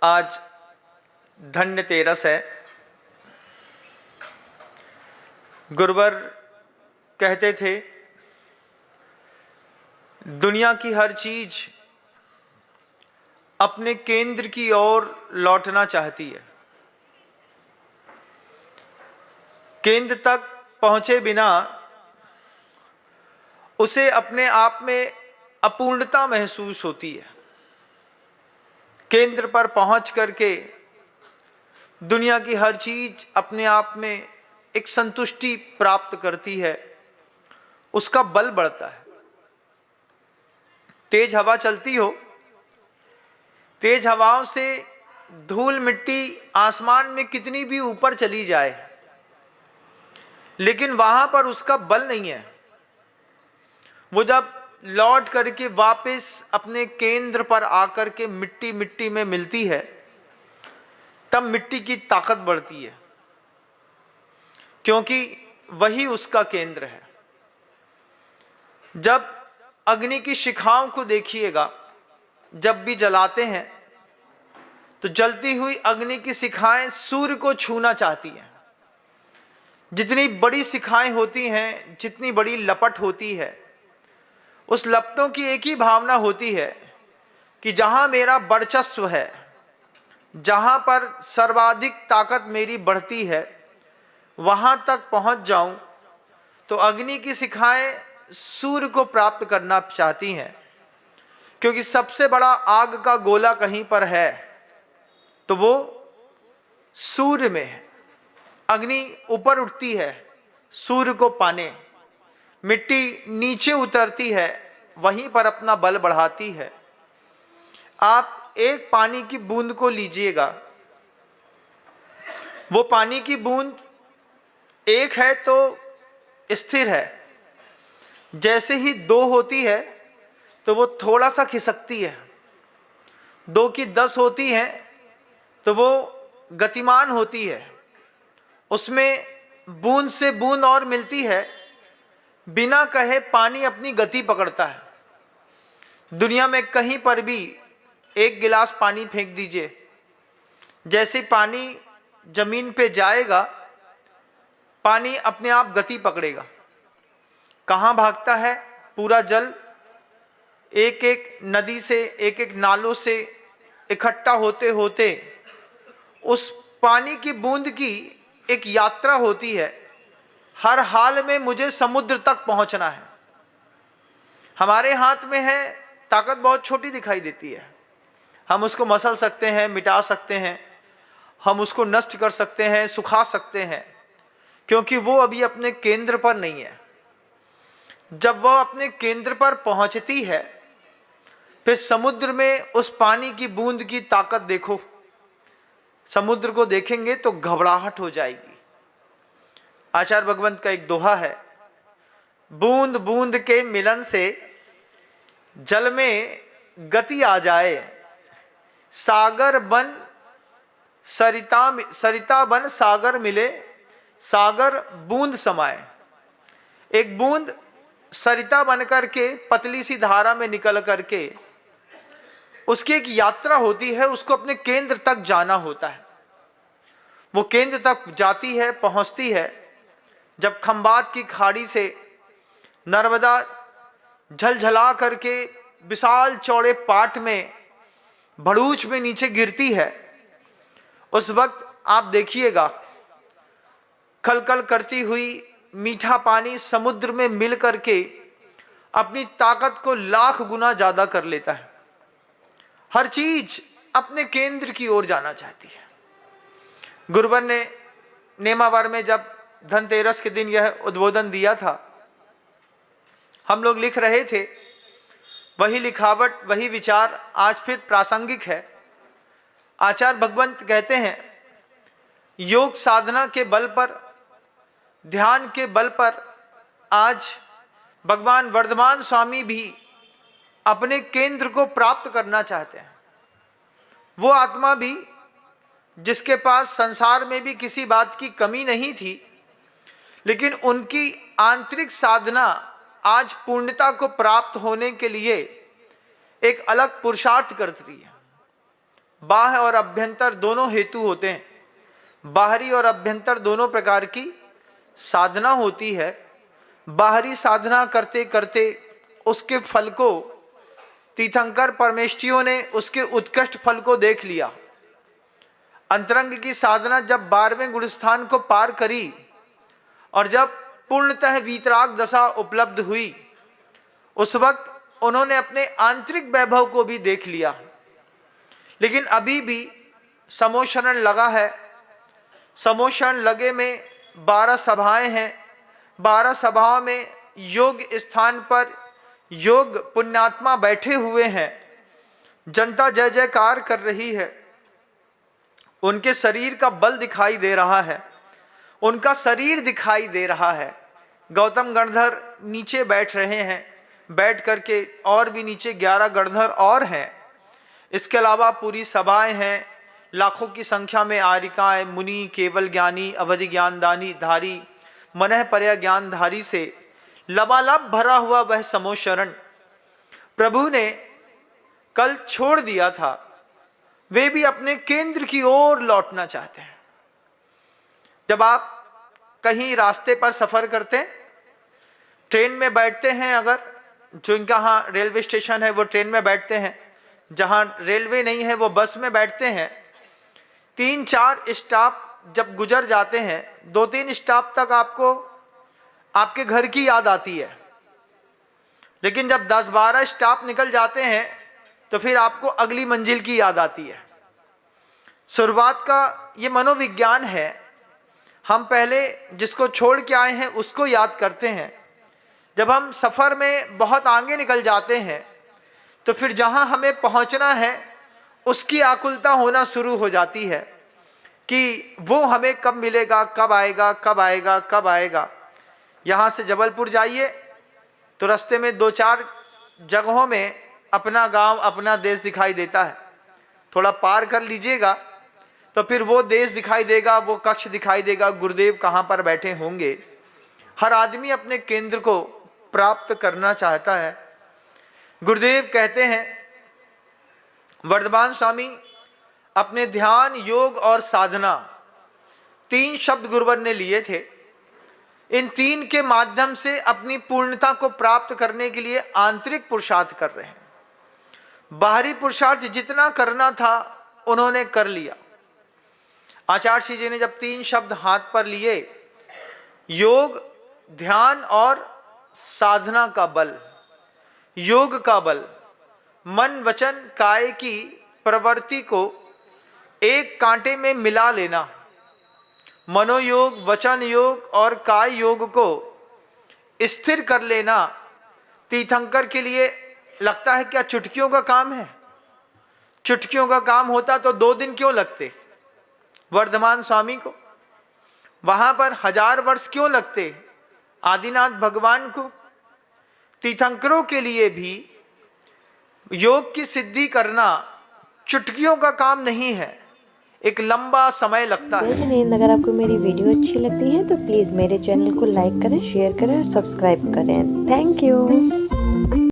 आज धन्यतेरस है। गुरुवर कहते थे दुनिया की हर चीज अपने केंद्र की ओर लौटना चाहती है। केंद्र तक पहुंचे बिना उसे अपने आप में अपूर्णता महसूस होती है। केंद्र पर पहुंच करके दुनिया की हर चीज अपने आप में एक संतुष्टि प्राप्त करती है, उसका बल बढ़ता है। तेज हवा चलती हो, तेज हवाओं से धूल मिट्टी आसमान में कितनी भी ऊपर चली जाए, लेकिन वहां पर उसका बल नहीं है। वो जब लौट करके वापस अपने केंद्र पर आकर के मिट्टी मिट्टी में मिलती है, तब मिट्टी की ताकत बढ़ती है, क्योंकि वही उसका केंद्र है। जब अग्नि की शिखाओं को देखिएगा, जब भी जलाते हैं तो जलती हुई अग्नि की शिखाएं सूर्य को छूना चाहती हैं। जितनी बड़ी शिखाएं होती हैं, जितनी बड़ी लपट होती है, उस लपटों की एक ही भावना होती है कि जहां मेरा वर्चस्व है, जहां पर सर्वाधिक ताकत मेरी बढ़ती है, वहां तक पहुंच जाऊं। तो अग्नि की शिखाएं सूर्य को प्राप्त करना चाहती हैं, क्योंकि सबसे बड़ा आग का गोला कहीं पर है तो वो सूर्य में है। अग्नि ऊपर उठती है सूर्य को पाने, मिट्टी नीचे उतरती है, वहीं पर अपना बल बढ़ाती है। आप एक पानी की बूंद को लीजिएगा, वो पानी की बूंद एक है तो स्थिर है, जैसे ही दो होती है तो वो थोड़ा सा खिसकती है, 2 की 10 होती है तो वो गतिमान होती है, उसमें बूंद से बूंद और मिलती है, बिना कहे पानी अपनी गति पकड़ता है। दुनिया में कहीं पर भी एक गिलास पानी फेंक दीजिए, जैसे पानी जमीन पे जाएगा, पानी अपने आप गति पकड़ेगा। कहाँ भागता है? पूरा जल एक एक नदी से, एक एक नालों से इकट्ठा होते होते उस पानी की बूंद की एक यात्रा होती है। हर हाल में मुझे समुद्र तक पहुंचना है। हमारे हाथ में है, ताकत बहुत छोटी दिखाई देती है, हम उसको मसल सकते हैं, मिटा सकते हैं, हम उसको नष्ट कर सकते हैं, सुखा सकते हैं, क्योंकि वो अभी अपने केंद्र पर नहीं है। जब वह अपने केंद्र पर पहुंचती है, फिर समुद्र में उस पानी की बूंद की ताकत देखो। समुद्र को देखेंगे तो घबराहट हो जाएगी। आचार्य भगवंत का एक दोहा है, बूंद बूंद के मिलन से जल में गति आ जाए, सागर बन सरिता बन सागर मिले, सागर बूंद समाए। एक बूंद सरिता बन करके पतली सी धारा में निकल करके उसकी एक यात्रा होती है, उसको अपने केंद्र तक जाना होता है। वो केंद्र तक जाती है, पहुंचती है, जब खंबात की खाड़ी से नर्मदा झलझला करके विशाल चौड़े पाट में भड़ूच में नीचे गिरती है। उस वक्त आप देखिएगा, खलखल करती हुई मीठा पानी समुद्र में मिल करके अपनी ताकत को लाख गुना ज्यादा कर लेता है। हर चीज अपने केंद्र की ओर जाना चाहती है। गुरुवर ने नेमावर में जब धनतेरस के दिन यह उद्बोधन दिया था, हम लोग लिख रहे थे, वही लिखावट, वही विचार आज फिर प्रासंगिक है। आचार्य भगवंत कहते हैं, योग साधना के बल पर, ध्यान के बल पर आज भगवान वर्धमान स्वामी भी अपने केंद्र को प्राप्त करना चाहते हैं। वो आत्मा भी जिसके पास संसार में भी किसी बात की कमी नहीं थी, लेकिन उनकी आंतरिक साधना आज पूर्णता को प्राप्त होने के लिए एक अलग पुरुषार्थ करती है। बाह्य और अभ्यंतर दोनों हेतु होते हैं, बाहरी और अभ्यंतर दोनों प्रकार की साधना होती है। बाहरी साधना करते करते उसके फल को तीर्थंकर परमेष्ठियों ने उसके उत्कृष्ट फल को देख लिया। अंतरंग की साधना जब 12वें गुणस्थान को पार करी और जब पूर्णतः वीतराग दशा उपलब्ध हुई, उस वक्त उन्होंने अपने आंतरिक वैभव को भी देख लिया। लेकिन अभी भी समोशरण लगा है। समोशरण लगे में 12 सभाएं हैं। 12 सभाओं में योग स्थान पर योग पुण्यात्मा बैठे हुए हैं। जनता जय जयकार कर रही है। उनके शरीर का बल दिखाई दे रहा है, उनका शरीर दिखाई दे रहा है। गौतम गणधर नीचे बैठ रहे हैं, बैठ करके और भी नीचे 11 गणधर और हैं। इसके अलावा पूरी सभाएं हैं, लाखों की संख्या में आरिकाएं, मुनि, केवल ज्ञानी, अवधि ज्ञानदानी धारी, मनः पर्या ज्ञानधारी से लबालब भरा हुआ वह समोशरण प्रभु ने कल छोड़ दिया था। वे भी अपने केंद्र की ओर लौटना चाहते हैं। जब आप कहीं रास्ते पर सफर करते हैं, ट्रेन में बैठते हैं, अगर जो इनका यहाँ रेलवे स्टेशन है वो ट्रेन में बैठते हैं, जहाँ रेलवे नहीं है वो बस में बैठते हैं। 3-4 स्टॉप जब गुजर जाते हैं, 2-3 स्टॉप तक आपको आपके घर की याद आती है। लेकिन जब 10-12 स्टॉप निकल जाते हैं तो फिर आपको अगली मंजिल की याद आती है। शुरुआत का ये मनोविज्ञान है। हम पहले जिसको छोड़ के आए हैं उसको याद करते हैं। जब हम सफ़र में बहुत आगे निकल जाते हैं तो फिर जहां हमें पहुंचना है उसकी आकुलता होना शुरू हो जाती है कि वो हमें कब मिलेगा, कब आएगा, कब आएगा, कब आएगा। यहाँ से जबलपुर जाइए तो रास्ते में 2-4 जगहों में अपना गांव, अपना देश दिखाई देता है। थोड़ा पार कर लीजिएगा तो फिर वो देश दिखाई देगा, वो कक्ष दिखाई देगा, गुरुदेव कहाँ पर बैठे होंगे। हर आदमी अपने केंद्र को प्राप्त करना चाहता है। गुरुदेव कहते हैं, वर्धमान स्वामी अपने ध्यान, योग और साधना 3 शब्द गुरुवर ने लिए थे। इन 3 के माध्यम से अपनी पूर्णता को प्राप्त करने के लिए आंतरिक पुरुषार्थ कर रहे हैं। बाहरी पुरुषार्थ जितना करना था उन्होंने कर लिया। आचार्य जी ने जब 3 शब्द हाथ पर लिए, योग, ध्यान और साधना का बल, योग का बल, मन वचन काय की प्रवृत्ति को एक कांटे में मिला लेना, मनोयोग, वचन योग और काय योग को स्थिर कर लेना तीर्थंकर के लिए लगता है क्या चुटकियों का काम है? चुटकियों का काम होता तो 2 दिन क्यों लगते? वर्धमान स्वामी को वहां पर 1000 वर्ष क्यों लगते? आदिनाथ भगवान को। तीर्थंकरों के लिए भी योग की सिद्धि करना चुटकियों का काम नहीं है, एक लंबा समय लगता है। अगर आपको मेरी वीडियो अच्छी लगती है तो प्लीज़ मेरे चैनल को लाइक करें, शेयर करें और सब्सक्राइब करें। Thank you.